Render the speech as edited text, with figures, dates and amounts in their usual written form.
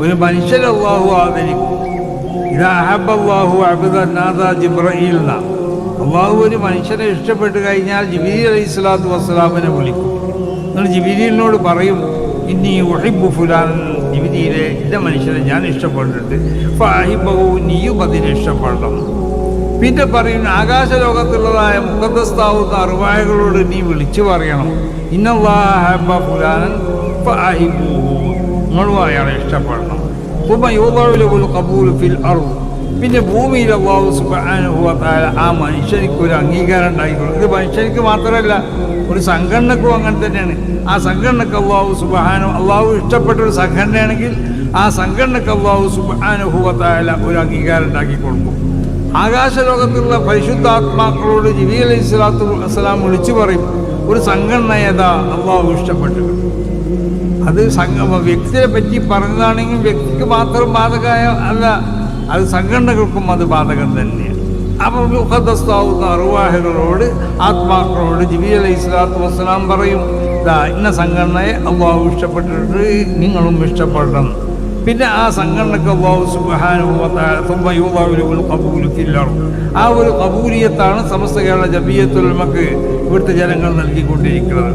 ഒരു മനുഷ്യൻ അള്ളാഹു ആദരിക്കും. ഇദാ അഹബ്ബല്ലാഹു അബ്ദൻ നാദാ ജിബ്രീൽ എന്നാണ്. അള്ളാഹു ഒരു മനുഷ്യനെ ഇഷ്ടപ്പെട്ട് കഴിഞ്ഞാൽ ജിബ്രീൽ അലൈഹിസ്സലാത്തു വസ്സലാമിനെ വിളിക്കും. നിങ്ങൾ ജിബ്രീലിനോട് പറയും, ഇന്നി ഉഹിബ്ബു ഫുലാൻ, ജിബ്രീലെ ഇന്ന മനുഷ്യനെ ഞാൻ ഇഷ്ടപ്പെട്ടിട്ട് ഫഅഹിബ്ബഹു, നീയും അതിനെ ഇഷ്ടപ്പെടണം. പിന്നെ പറയും, ആകാശലോകത്തുള്ളതായ മുഖദ്ദസ്താവുന്ന അർവാഹകളോട് നീ വിളിച്ചു പറയണം, ഇന്നല്ലാഹ അഹബ്ബ ഫുലാനൻ ഫഅഹിബ്ബുഹു, നിങ്ങളും അയാളെ ഇഷ്ടപ്പെടണം. ഫിൽ അർദ്, പിന്നെ ഭൂമിയിൽ അല്ലാഹു സുബ്ഹാനഹു വ തആല ആ മനുഷ്യനിക്ക് ഒരു അംഗീകാരം ഉണ്ടായിക്കൊള്ളും. ഇത് മനുഷ്യനിക്ക് മാത്രമല്ല, ഒരു സംഘടനക്കും അങ്ങനെ തന്നെയാണ്. ആ സംഘടനക്ക് അള്ളാഹു ഇഷ്ടപ്പെട്ട ഒരു സംഘടനയാണെങ്കിൽ ആ സംഘടനക്ക് അല്ലാഹു സുബ്ഹാനഹു വ തആല ഒരു അംഗീകാരം ഉണ്ടാക്കി കൊടുക്കും. ആകാശലോകത്തുള്ള പരിശുദ്ധാത്മാക്കളോട് ജിബ്രീൽ അലൈഹിസ്സലാത്തു വസ്സലാം വിളിച്ചു പറയും, ഒരു സംഘടന ഏതാ അള്ളാഹു ഇഷ്ടപ്പെട്ടത്. അത് വ്യക്തിയെ പറ്റി പറഞ്ഞതാണെങ്കിൽ വ്യക്തിക്ക് മാത്രം ബാധകമായ അല്ല, അത് സംഘടനകൾക്കും അത് ബാധകം തന്നെയാണ്. അപ്പോൾ മുഖദ്ദസ്താവുന്ന അർവാഹുകളോട്, ആത്മാക്കളോട് ജിബ്രീൽ അലൈഹിസ്സലാത്തു വസ്സലാം പറയും, ഇന്ന സംഘടനയെ അള്ളാഹു ഇഷ്ടപ്പെട്ടിട്ട് നിങ്ങളും ഇഷ്ടപ്പെടണം. പിന്നെ ആ സംഘടനക്ക് അല്ലാഹു സുബ്ഹാനഹു വ തആല സുമ്മ യുളഉ ലഹുൽ ഖബൂലു ഫിൽ അർദ്, ആ ഒരു ഖബൂലിയത്താണ് സമസ്ത കേരള ജമിയത്തുൽ ഉലമക്ക് ഇവിടുത്തെ ജനങ്ങൾ നൽകിക്കൊണ്ടിരിക്കുന്നത്.